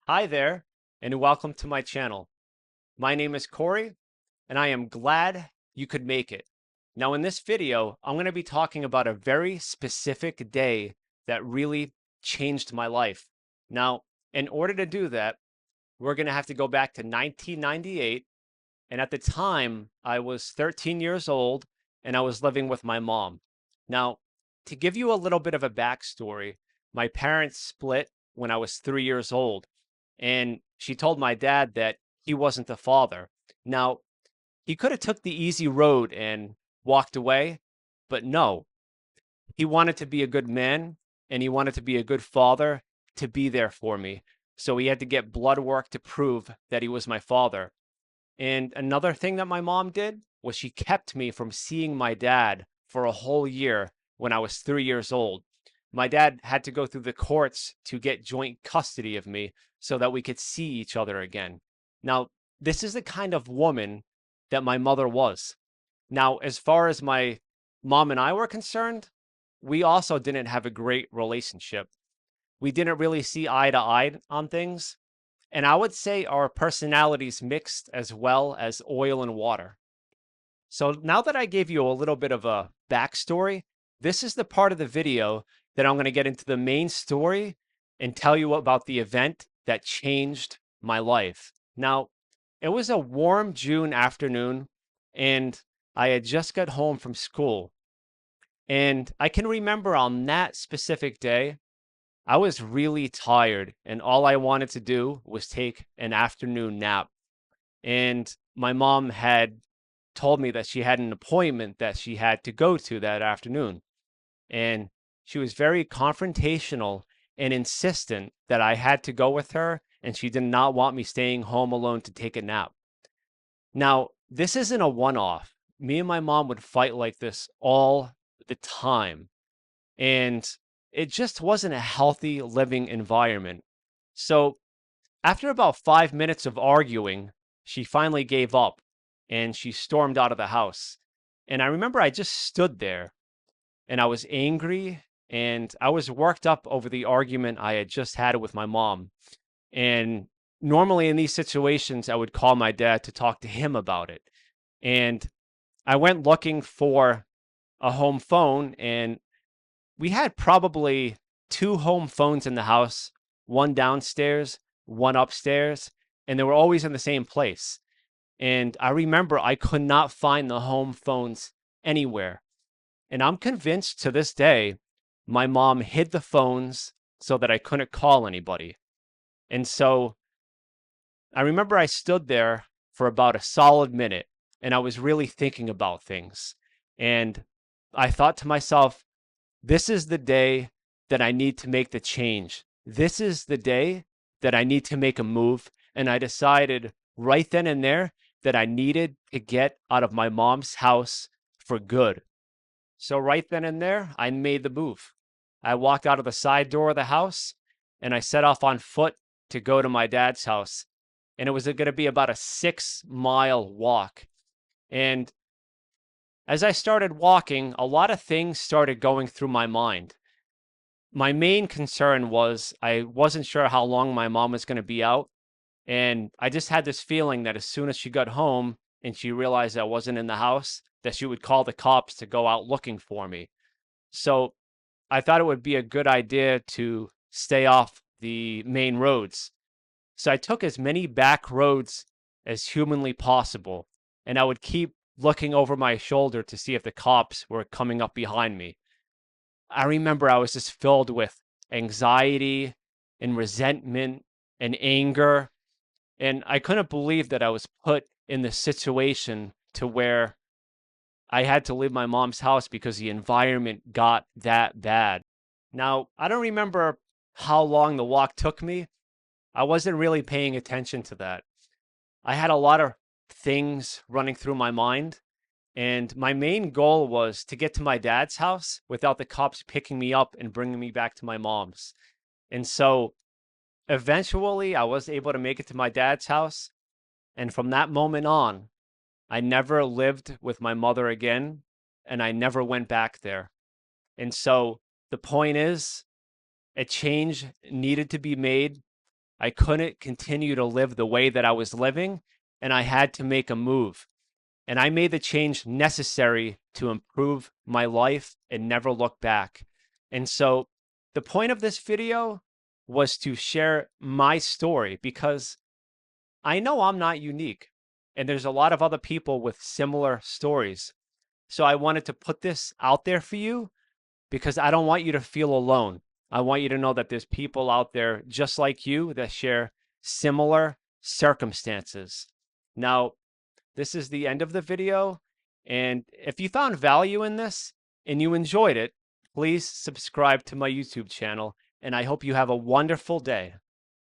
Hi there, and welcome to my channel. My name is Corey, and I am glad you could make it. Now, in this video, I'm going to be talking about a very specific day that really changed my life. Now, in order to do that, we're going to have to go back to 1998. And at the time, I was 13 years old and I was living with my mom. Now, to give you a little bit of a backstory, my parents split when I was 3 years old. And she told my dad that he wasn't the father. Now, he could have took the easy road and walked away, but no, he wanted to be a good man and he wanted to be a good father to be there for me. So he had to get blood work to prove that he was my father. And another thing that my mom did was she kept me from seeing my dad for a whole year when I was 3 years old. My dad had to go through the courts to get joint custody of me so that we could see each other again. Now, this is the kind of woman that my mother was. Now, as far as my mom and I were concerned, we also didn't have a great relationship. We didn't really see eye to eye on things. And I would say our personalities mixed as well as oil and water. So now that I gave you a little bit of a backstory, this is the part of the video that I'm going to get into the main story and tell you about the event that changed my life. Now, it was a warm June afternoon, and I had just got home from school. And I can remember on that specific day, I was really tired, and all I wanted to do was take an afternoon nap. And my mom had told me that she had an appointment that she had to go to that afternoon. And she was very confrontational and insistent that I had to go with her, and she did not want me staying home alone to take a nap. Now, this isn't a one off. Me and my mom would fight like this all the time. And it just wasn't a healthy living environment. So, after about 5 minutes of arguing, she finally gave up and she stormed out of the house. And I remember I just stood there and I was angry and I was worked up over the argument I had just had with my mom. And normally in these situations, I would call my dad to talk to him about it. And I went looking for a home phone, and we had probably two home phones in the house, one downstairs, one upstairs, and they were always in the same place. And I remember I could not find the home phones anywhere. And I'm convinced to this day my mom hid the phones so that I couldn't call anybody. And so I remember I stood there for about a solid minute and I was really thinking about things. And I thought to myself, this is the day that I need to make the change. This is the day that I need to make a move. And I decided right then and there that I needed to get out of my mom's house for good. So, right then and there, I made the move. I walked out of the side door of the house and I set off on foot to go to my dad's house. And it was going to be about a 6 mile walk. And as I started walking, a lot of things started going through my mind. My main concern was I wasn't sure how long my mom was going to be out. And I just had this feeling that as soon as she got home and she realized I wasn't in the house, that she would call the cops to go out looking for me. So I thought it would be a good idea to stay off the main roads. So I took as many back roads as humanly possible. And I would keep looking over my shoulder to see if the cops were coming up behind me. I remember I was just filled with anxiety and resentment and anger. And I couldn't believe that I was put in this situation to where I had to leave my mom's house because the environment got that bad. Now, I don't remember how long the walk took me. I wasn't really paying attention to that. I had a lot of things running through my mind. And my main goal was to get to my dad's house without the cops picking me up and bringing me back to my mom's. And so eventually I was able to make it to my dad's house. And from that moment on, I never lived with my mother again and I never went back there. And so the point is, a change needed to be made. I couldn't continue to live the way that I was living, and I had to make a move. And I made the change necessary to improve my life and never look back. And so the point of this video was to share my story because I know I'm not unique and there's a lot of other people with similar stories. So I wanted to put this out there for you because I don't want you to feel alone. I want you to know that there's people out there just like you that share similar circumstances. Now, this is the end of the video. And if you found value in this and you enjoyed it, please subscribe to my YouTube channel. And I hope you have a wonderful day.